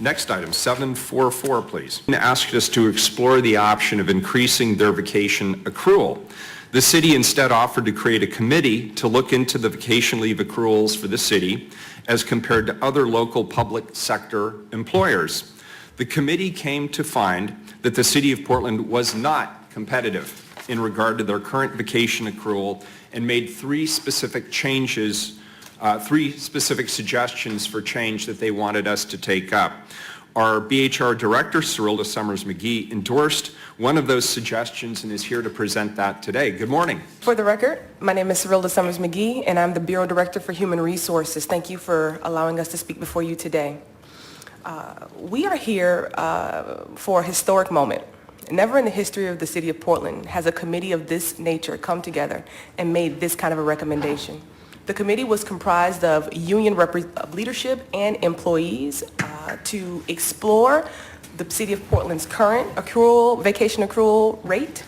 Next item, 744, please. Asked us to explore the option of increasing their vacation accrual. The city instead offered to create a committee to look into the vacation leave accruals for the city as compared to other local public sector employers. The committee came to find that the city of Portland was not competitive in regard to their current vacation accrual and made three specific suggestions for change that they wanted us to take up. Our BHR Director, Cyrilda Summers-McGee, endorsed one of those suggestions and is here to present that today. Good morning. For the record, my name is Cyrilda Summers-McGee, and I'm the Bureau Director for Human Resources. Thank you for allowing us to speak before you today. We are here for a historic moment. Never in the history of the city of Portland has a committee of this nature come together and made this kind of a recommendation. The committee was comprised of union leadership and employees to explore the city of Portland's current vacation accrual rate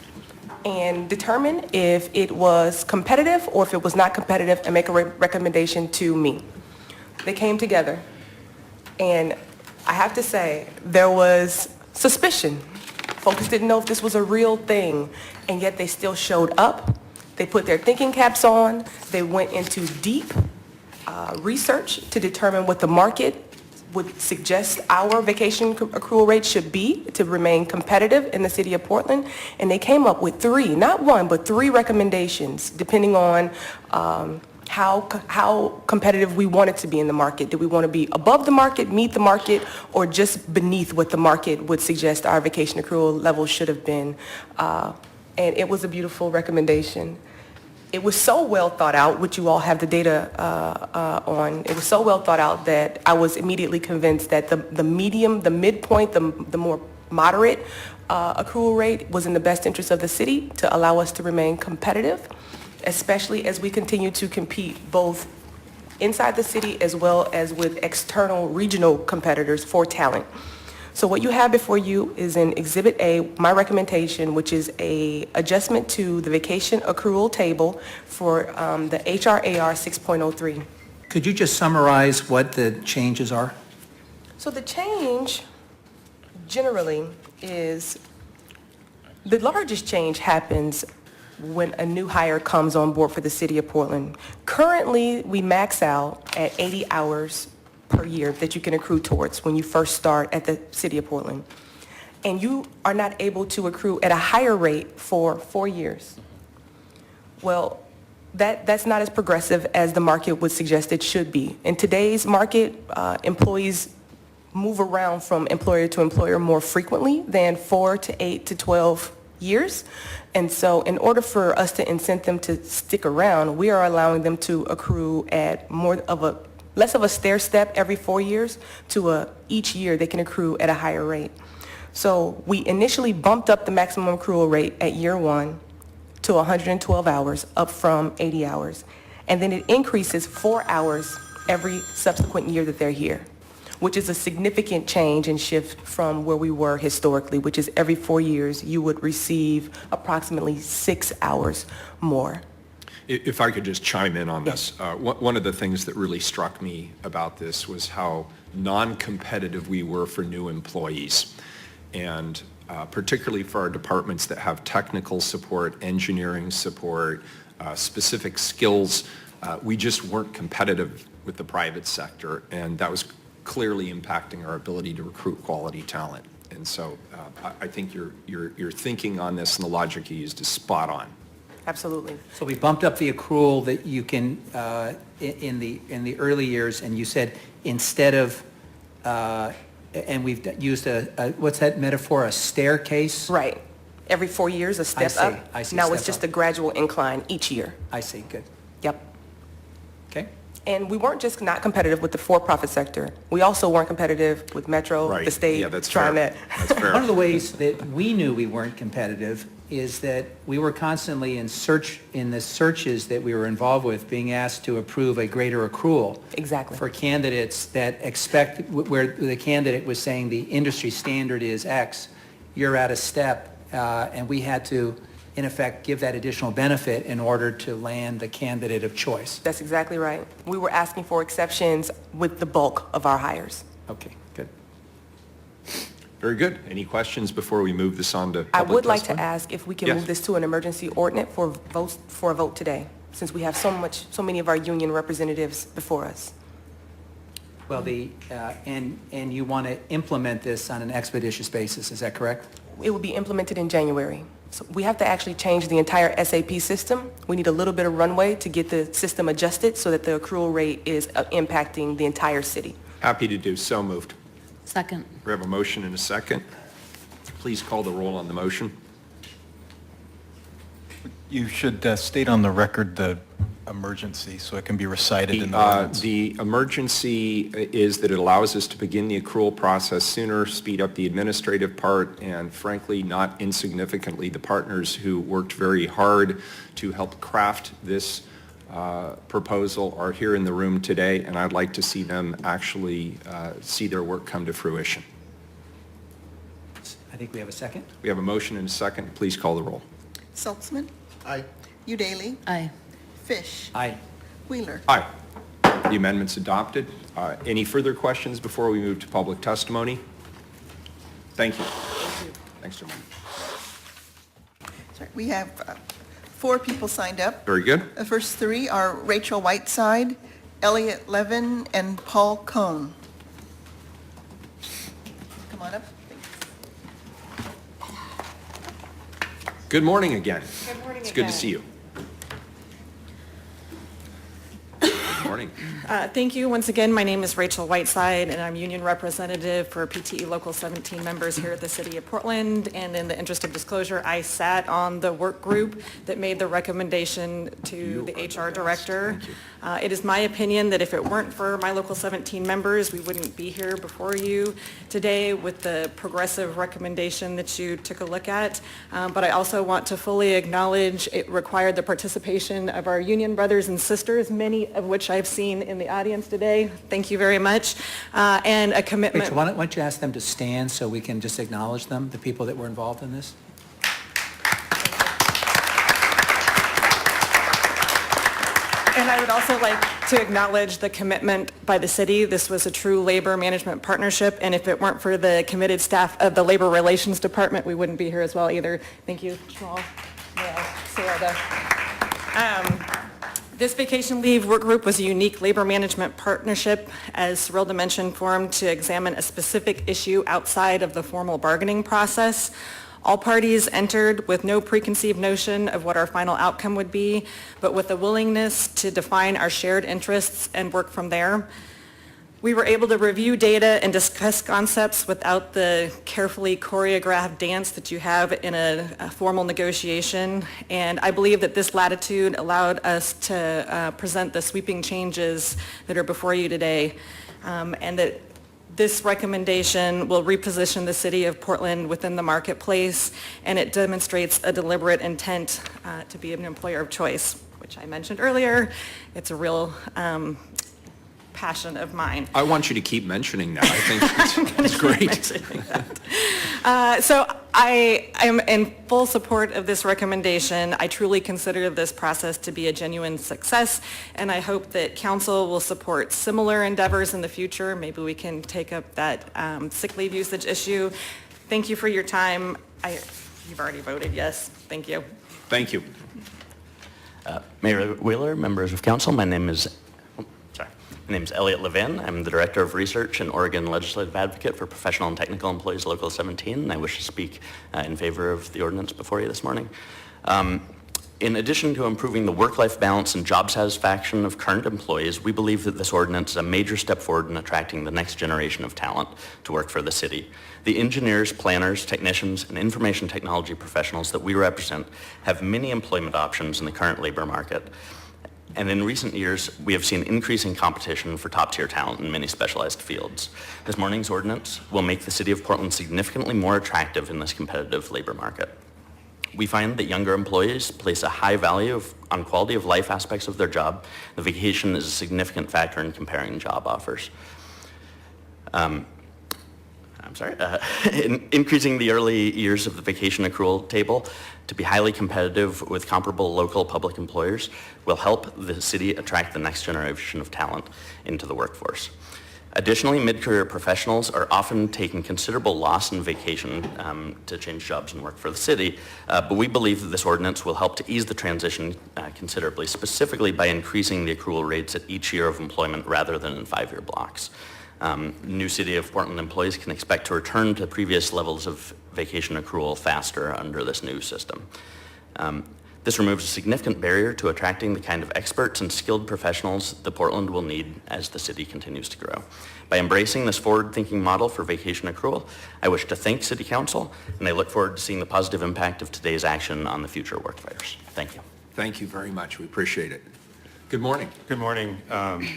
and determine if it was competitive or if it was not competitive and make a recommendation to me. They came together, and I have to say there was suspicion. Folks didn't know if this was a real thing, and yet they still showed up. They put their thinking caps on. They went into deep research to determine what the market would suggest our vacation accrual rate should be to remain competitive in the city of Portland. And they came up with three, not one, but three recommendations depending on how competitive we want it to be in the market. Do we want to be above the market, meet the market, or just beneath what the market would suggest our vacation accrual level should have been? And it was a beautiful recommendation. It was so well thought out, which you all have the data on. It was so well thought out that I was immediately convinced that the medium, the midpoint, the more moderate accrual rate was in the best interest of the city to allow us to remain competitive, especially as we continue to compete both inside the city as well as with external regional competitors for talent. So what you have before you is in Exhibit A, my recommendation, which is a adjustment to the vacation accrual table for the HRAR 6.03. Could you just summarize what the changes are? So the change generally is, the largest change happens when a new hire comes on board for the city of Portland. Currently, we max out at 80 hours per year that you can accrue towards when you first start at the city of Portland. And you are not able to accrue at a higher rate for 4 years. Well, that's not as progressive as the market would suggest it should be. In today's market, employees move around from employer to employer more frequently than 4 to 8 to 12 years. And so in order for us to incent them to stick around, we are allowing them to accrue at less of a stair step every 4 years to each year they can accrue at a higher rate. So we initially bumped up the maximum accrual rate at year one to 112 hours, up from 80 hours. And then it increases 4 hours every subsequent year that they're here, which is a significant change and shift from where we were historically, which is every 4 years you would receive approximately 6 hours more. If I could just chime in on this. One of the things that really struck me about this was how non-competitive we were for new employees. And particularly for our departments that have technical support, engineering support, specific skills, we just weren't competitive with the private sector. And that was clearly impacting our ability to recruit quality talent. And so I think your thinking on this and the logic you used is spot on. Absolutely. So we bumped up the accrual that you can in the early years, and you said instead of and we've used what's that metaphor? A staircase? Right. Every 4 years, a step up. I see. Now it's just a gradual incline each year. I see. Good. Yep. Okay. And we weren't just not competitive with the for-profit sector. We also weren't competitive with Metro, Right. the state, Yeah, that's fair. TriMet. That's fair. One of the ways that we knew we weren't competitive is that we were constantly in the searches that we were involved with, being asked to approve a greater accrual. Exactly. For candidates that expect, where the candidate was saying the industry standard is X, you're at a step, and we had to, in effect, give that additional benefit in order to land the candidate of choice. That's exactly right. We were asking for exceptions with the bulk of our hires. Okay, good. Very good. Any questions before we move this on to I public would like to testimony? ask if we can Yes. move this to an emergency ordinance for a vote today, since we have so many of our union representatives before us. Well, and you want to implement this on an expeditious basis, is that correct? It will be implemented in January. So we have to actually change the entire SAP system. We need a little bit of runway to get the system adjusted so that the accrual rate is impacting the entire city. Happy to do. So moved. Second. We have a motion and a second. Please call the roll on the motion. You should state on the record the emergency so it can be recited in the The ordinance. the emergency is that it allows us to begin the accrual process sooner, speed up the administrative part, and frankly, not insignificantly, the partners who worked very hard to help craft this proposal are here in the room today, and I'd like to see them actually see their work come to fruition. I think we have a second. We have a motion and a second. Please call the roll. Saltzman. Aye. Udaly. Aye. Fish. Aye. Wheeler. Aye. The amendment's adopted. Any further questions before we move to public testimony? Thank you. Thanks, gentlemen. Sorry, we have 4 people signed up. Very good. The first 3 are Rachel Whiteside, Elliot Levin, and Paul Cohn. Come on up. Good morning again. Good morning It's good to again. see you. Good morning. Thank you. Once again, my name is Rachel Whiteside, and I'm union representative for PTE Local 17 members here at the City of Portland. And in the interest of disclosure, I sat on the work group that made the recommendation to the HR director. It is my opinion that if it weren't for my Local 17 members, we wouldn't be here before you today with the progressive recommendation that you took a look at. But I also want to fully acknowledge it required the participation of our union brothers and sisters, many of which I've seen in the audience today. Thank you very much. And a commitment. Rachel, why don't you ask them to stand so we can just acknowledge them, the people that were involved in this? And I would also like to acknowledge the commitment by the city. This was a true labor management partnership, and if it weren't for the committed staff of the Labor Relations Department, we wouldn't be here as well either. Thank you, Jamal, Sarah. This vacation leave work group was a unique labor management partnership, as Cyrilda mentioned, formed to examine a specific issue outside of the formal bargaining process. All parties entered with no preconceived notion of what our final outcome would be, but with a willingness to define our shared interests and work from there. We were able to review data and discuss concepts without the carefully choreographed dance that you have in a formal negotiation. And I believe that this latitude allowed us to present the sweeping changes that are before you today, and that this recommendation will reposition the city of Portland within the marketplace, and it demonstrates a deliberate intent to be an employer of choice, which I mentioned earlier. It's a real passion of mine. I want you to keep mentioning that. I think it's great. So I am in full support of this recommendation. I truly consider this process to be a genuine success, and I hope that council will support similar endeavors in the future. Maybe we can take up that sick leave usage issue. Thank you for your time. You've already voted yes. Thank you. Thank you. Mayor Wheeler, members of council, my name is Elliot Levin. I'm the Director of Research and Oregon Legislative Advocate for Professional and Technical Employees Local 17, and I wish to speak in favor of the ordinance before you this morning. In addition to improving the work-life balance and job satisfaction of current employees, we believe that this ordinance is a major step forward in attracting the next generation of talent to work for the city. The engineers, planners, technicians, and information technology professionals that we represent have many employment options in the current labor market. And in recent years, we have seen increasing competition for top-tier talent in many specialized fields. This morning's ordinance will make the city of Portland significantly more attractive in this competitive labor market. We find that younger employees place a high value on quality of life aspects of their job. The vacation is a significant factor in comparing job offers. Increasing the early years of the vacation accrual table to be highly competitive with comparable local public employers will help the city attract the next generation of talent into the workforce. Additionally, mid-career professionals are often taking considerable loss in vacation to change jobs and work for the city, but we believe that this ordinance will help to ease the transition considerably, specifically by increasing the accrual rates at each year of employment rather than in 5-year blocks. New City of Portland employees can expect to return to previous levels of vacation accrual faster under this new system. This removes a significant barrier to attracting the kind of experts and skilled professionals that Portland will need as the city continues to grow. By embracing this forward-thinking model for vacation accrual, I wish to thank City Council, and I look forward to seeing the positive impact of today's action on the future workforce. Thank you. Thank you very much. We appreciate it. Good morning. Good morning,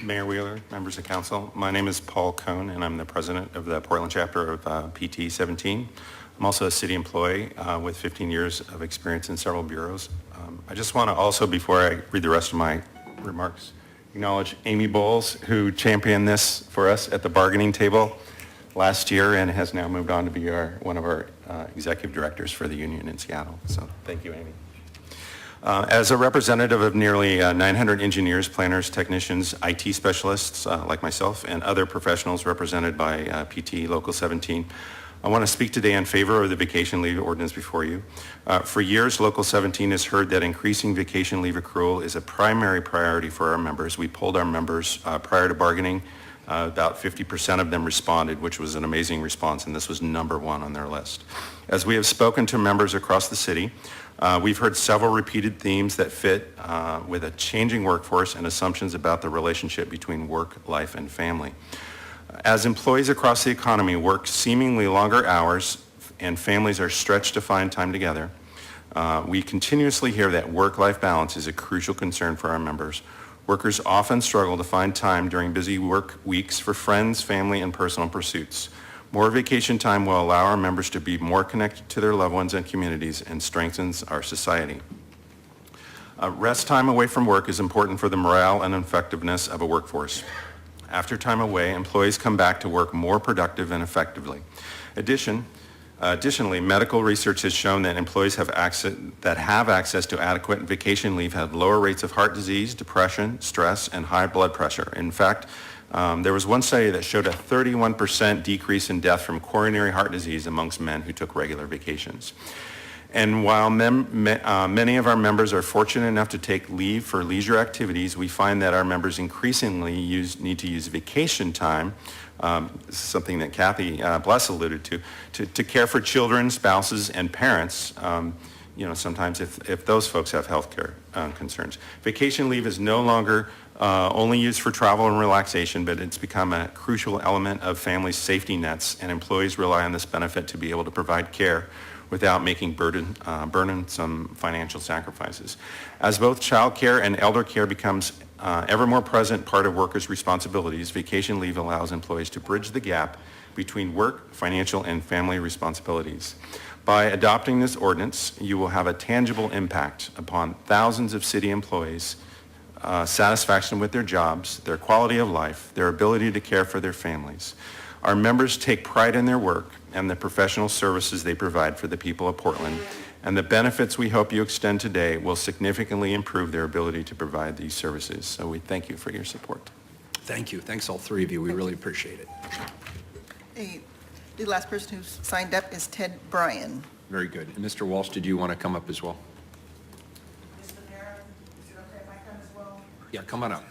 Mayor Wheeler, members of council. My name is Paul Cohn, and I'm the president of the Portland chapter of PT 17. I'm also a city employee with 15 years of experience in several bureaus. I just want to also, before I read the rest of my remarks, acknowledge Amy Bowles, who championed this for us at the bargaining table last year and has now moved on to be one of our executive directors for the union in Seattle. So thank you, Amy. As a representative of nearly 900 engineers, planners, technicians, IT specialists like myself, and other professionals represented by PT Local 17, I want to speak today in favor of the vacation leave ordinance before you. For years, Local 17 has heard that increasing vacation leave accrual is a primary priority for our members. We polled our members prior to bargaining. About 50% of them responded, which was an amazing response, and this was number one on their list. As we have spoken to members across the city, we've heard several repeated themes that fit with a changing workforce and assumptions about the relationship between work, life, and family. As employees across the economy work seemingly longer hours and families are stretched to find time together, we continuously hear that work-life balance is a crucial concern for our members. Workers often struggle to find time during busy work weeks for friends, family, and personal pursuits. More vacation time will allow our members to be more connected to their loved ones and communities and strengthens our society. Rest time away from work is important for the morale and effectiveness of a workforce. After time away, employees come back to work more productive and effectively. Additionally, medical research has shown that employees have access to adequate vacation leave have lower rates of heart disease, depression, stress, and high blood pressure. In fact, there was one study that showed a 31% decrease in death from coronary heart disease amongst men who took regular vacations. And while many of our members are fortunate enough to take leave for leisure activities, we find that our members increasingly need to use vacation time, this is something that Kathy Bless alluded to care for children, spouses, and parents, sometimes if those folks have health care concerns. Vacation leave is no longer only used for travel and relaxation, but it's become a crucial element of family safety nets, and employees rely on this benefit to be able to provide care without making burdensome financial sacrifices. As both child care and elder care becomes ever more present part of workers' responsibilities, vacation leave allows employees to bridge the gap between work, financial, and family responsibilities. By adopting this ordinance, you will have a tangible impact upon thousands of city employees' satisfaction with their jobs, their quality of life, their ability to care for their families. Our members take pride in their work and the professional services they provide for the people of Portland, and the benefits we hope you extend today will significantly improve their ability to provide these services. So we thank you for your support. Thank you. Thanks all three of you. We really appreciate it. The last person who's signed up is Ted Bryan. Very good. And Mr. Walsh, did you want to come up as well? Mr. Mayor, is it okay if I come as well? Yeah, come on up.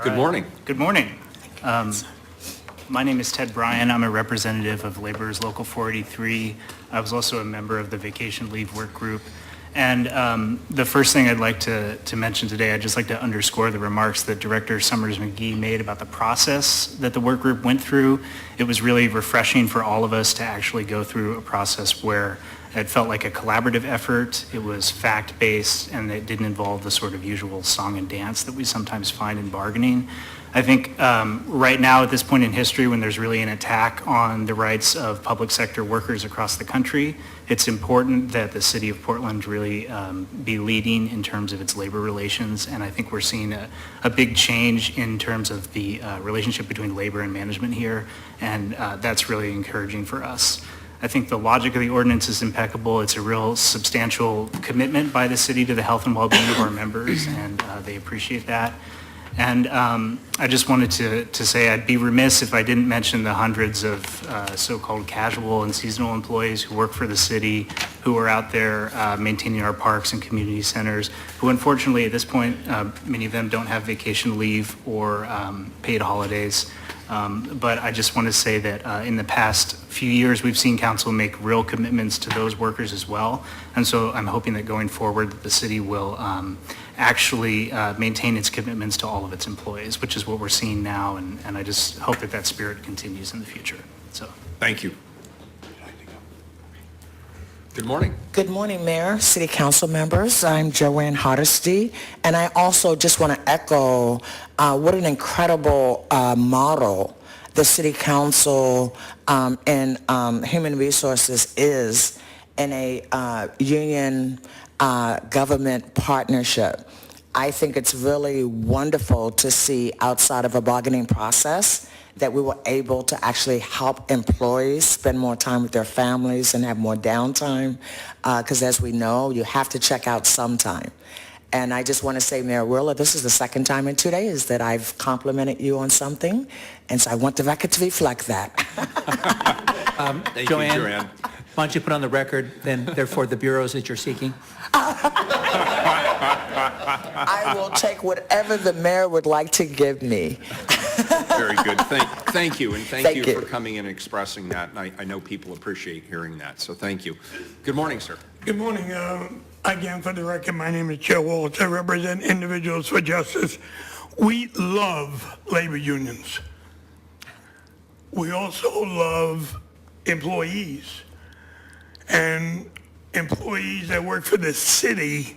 Good morning. Good morning. My name is Ted Bryan. I'm a representative of Laborers Local 483. I was also a member of the Vacation Leave Work Group. And the first thing I'd like to mention today, I'd just like to underscore the remarks that Director Summers-McGee made about the process that the work group went through. It was really refreshing for all of us to actually go through a process where it felt like a collaborative effort. It was fact-based, and it didn't involve the sort of usual song and dance that we sometimes find in bargaining. I think right now at this point in history, when there's really an attack on the rights of public sector workers across the country, it's important that the city of Portland really be leading in terms of its labor relations. And I think we're seeing a big change in terms of the relationship between labor and management here. And that's really encouraging for us. I think the logic of the ordinance is impeccable. It's a real substantial commitment by the city to the health and well-being of our members, and they appreciate that. And I just wanted to say I'd be remiss if I didn't mention the hundreds of so-called casual and seasonal employees who work for the city, who are out there maintaining our parks and community centers, who unfortunately at this point, many of them don't have vacation leave or paid holidays. But I just want to say that in the past few years, we've seen council make real commitments to those workers as well. And so I'm hoping that going forward, that the city will actually maintain its commitments to all of its employees, which is what we're seeing now. And I just hope that that spirit continues in the future. So, Thank you. Good morning. Good morning, Mayor, City Council members. I'm Joanne Hardesty, and I also just want to echo what an incredible model the City Council and Human Resources is in a union government partnership. I think it's really wonderful to see outside of a bargaining process that we were able to actually help employees spend more time with their families and have more downtime, because as we know, you have to check out sometime. And I just want to say, Mayor Wheeler, this is the second time in 2 days that I've complimented you on something, and so I want the record to reflect that. Thank Joanne, you, Joanne. why don't you put on the record, then, therefore, the bureaus that you're seeking? I will take whatever the mayor would like to give me. Very good. Thank you, and thank Thank you you. for coming and expressing that. And I know people appreciate hearing that, so thank you. Good morning, sir. Good morning. Again, for the record, my name is Joe Waltz. I represent Individuals for Justice. We love labor unions. We also love employees. And employees that work for the city,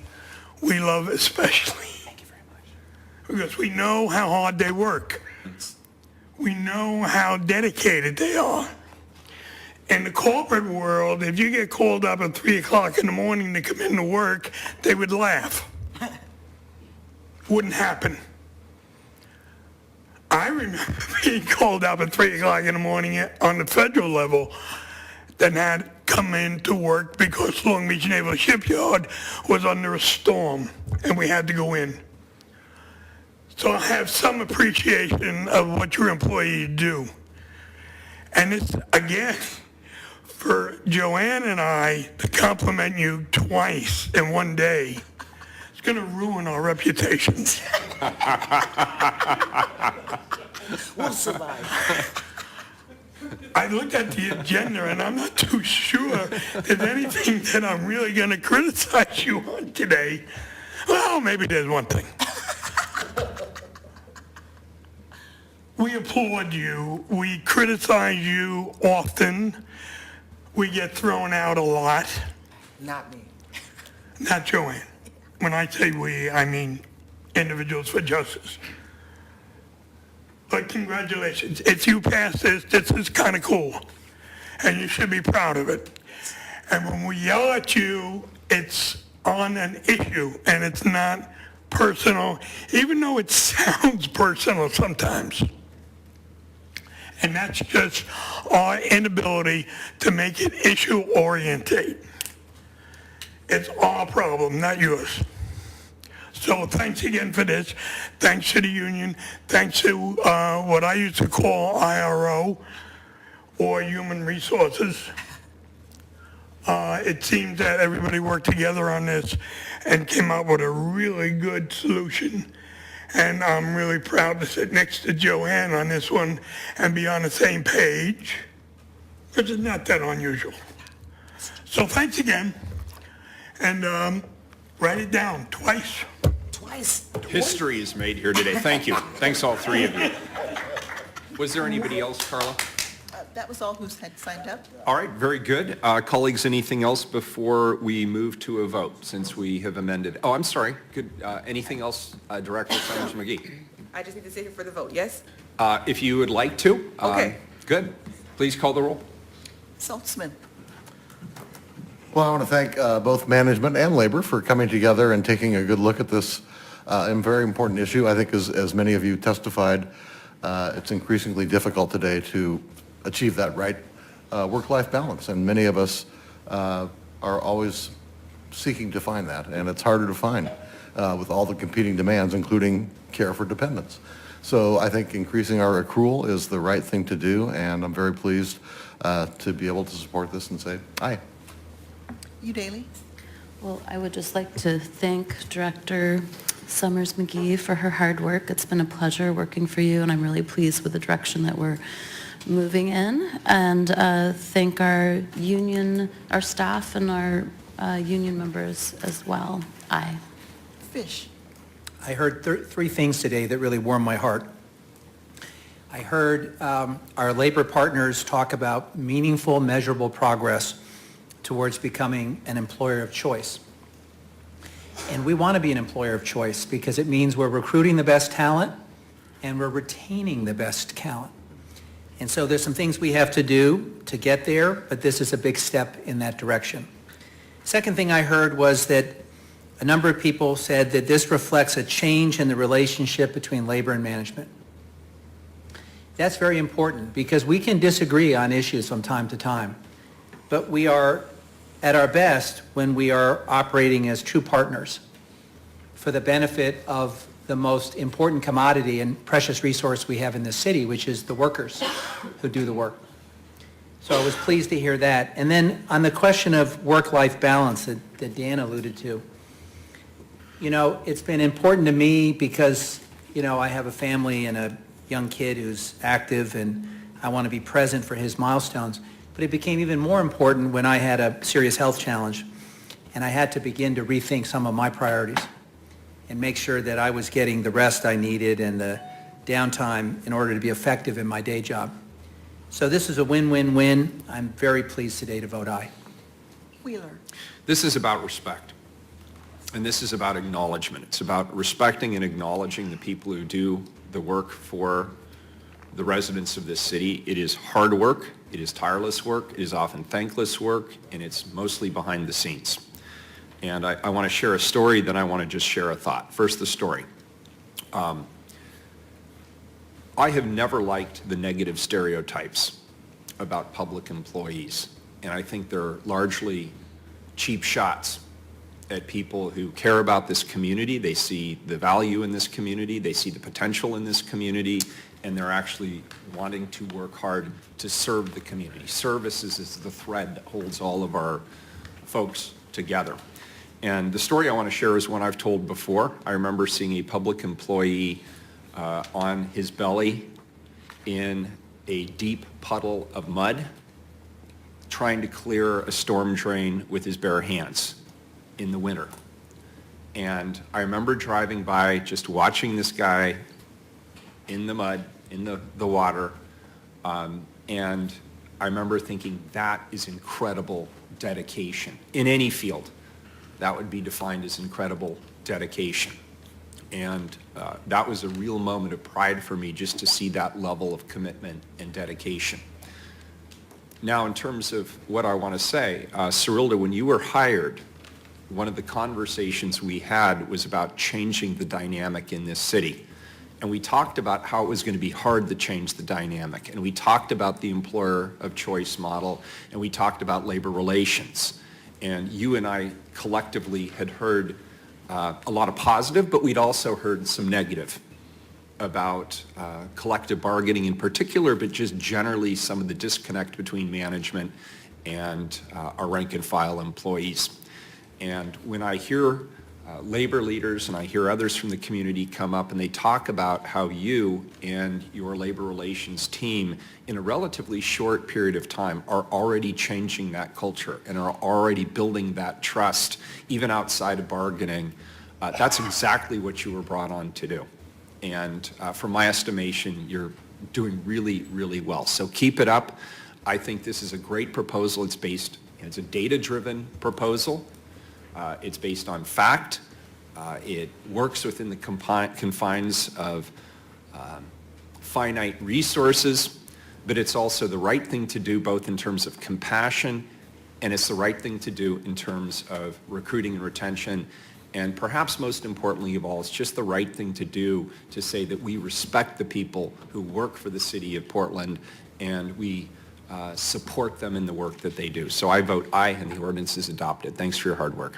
we love especially. Thank you very much. Because we know how hard they work. We know how dedicated they are. In the corporate world, if you get called up at 3 o'clock in the morning to come into work, they would laugh. Wouldn't happen. I remember being called up at 3 o'clock in the morning on the federal level that had come in to work because Long Beach Naval Shipyard was under a storm and we had to go in. So I have some appreciation of what your employees do. And it's, again, for Joanne and I to compliment you twice in one day, it's going to ruin our reputations. We'll survive. I looked at the agenda and I'm not too sure there's anything that I'm really going to criticize you on today. Well, maybe there's one thing. We applaud you. We criticize you often. We get thrown out a lot. Not me. Not Joanne. When I say we, I mean Individuals for Justice. But congratulations. If you pass this, this is kind of cool. And you should be proud of it. And when we yell at you, it's on an issue and it's not personal, even though it sounds personal sometimes. And that's just our inability to make it issue-oriented. It's our problem, not yours. So thanks again for this. Thanks to the union. Thanks to what I used to call IRO or Human Resources. It seems that everybody worked together on this and came up with a really good solution. And I'm really proud to sit next to Joanne on this one and be on the same page, because it's not that unusual. So thanks again, and write it down twice. Twice. History is made here today. Thank you. Thanks, all three of you. Was there anybody else, Carla? That was all who had signed up. All right, very good. Colleagues, anything else before we move to a vote, since we have amended? Oh, I'm sorry. Good. Anything else, Director Summers McGee? I just need to sit here for the vote, yes? If you would like to. Okay. Good. Please call the roll. Saltzman, Well, I want to thank both management and labor for coming together and taking a good look at this very important issue. I think as many of you testified, it's increasingly difficult today to achieve that right work-life balance, and many of us are always seeking to find that, and it's harder to find with all the competing demands, including care for dependents. So I think increasing our accrual is the right thing to do, and I'm very pleased to be able to support this and say aye. You, Daley? Well, I would just like to thank Director Summers McGee for her hard work. It's been a pleasure working for you, and I'm really pleased with the direction that we're moving in. And thank our union, our staff, and our union members as well. Aye. Fish? I heard three things today that really warmed my heart. I heard our labor partners talk about meaningful, measurable progress towards becoming an employer of choice. And we want to be an employer of choice because it means we're recruiting the best talent and we're retaining the best talent. And so there's some things we have to do to get there, but this is a big step in that direction. Second thing I heard was that a number of people said that this reflects a change in the relationship between labor and management. That's very important because we can disagree on issues from time to time, but we are at our best when we are operating as true partners for the benefit of the most important commodity and precious resource we have in this city, which is the workers who do the work. So I was pleased to hear that. And then on the question of work-life balance that Dan alluded to, you know, it's been important to me because, you know, I have a family and a young kid who's active and I want to be present for his milestones. But it became even more important when I had a serious health challenge and I had to begin to rethink some of my priorities and make sure that I was getting the rest I needed and the downtime in order to be effective in my day job. So this is a win-win-win. I'm very pleased today to vote aye. Wheeler? This is about respect. And this is about acknowledgement. It's about respecting and acknowledging the people who do the work for the residents of this city. It is hard work, it is tireless work, it is often thankless work, and it's mostly behind the scenes. And I want to share a story, then I want to just share a thought. First, the story. I have never liked the negative stereotypes about public employees, and I think they're largely cheap shots at people who care about this community. They see the value in this community, they see the potential in this community, and they're actually wanting to work hard to serve the community. Services is the thread that holds all of our folks together. And the story I want to share is one I've told before. I remember seeing a public employee on his belly in a deep puddle of mud, trying to clear a storm drain with his bare hands in the winter. And I remember driving by, just watching this guy in the mud, in the water, and I remember thinking, that is incredible dedication. In any field, that would be defined as incredible dedication. And that was a real moment of pride for me, just to see that level of commitment and dedication. Now, in terms of what I want to say, Cyrilda, when you were hired, one of the conversations we had was about changing the dynamic in this city. And we talked about how it was going to be hard to change the dynamic. And we talked about the employer of choice model, and we talked about labor relations. And you and I collectively had heard a lot of positive, but we'd also heard some negative about collective bargaining in particular, but just generally some of the disconnect between management and our rank and file employees. And when I hear labor leaders and I hear others from the community come up and they talk about how you and your labor relations team in a relatively short period of time are already changing that culture and are already building that trust even outside of bargaining, that's exactly what you were brought on to do. And from my estimation, you're doing really, really well. So keep it up. I think this is a great proposal. It's a data-driven proposal. It's based on fact. It works within the confines of finite resources, but it's also the right thing to do both in terms of compassion, and it's the right thing to do in terms of recruiting and retention. And perhaps most importantly of all, it's just the right thing to do to say that we respect the people who work for the city of Portland, and we support them in the work that they do. So I vote aye, and the ordinance is adopted. Thanks for your hard work.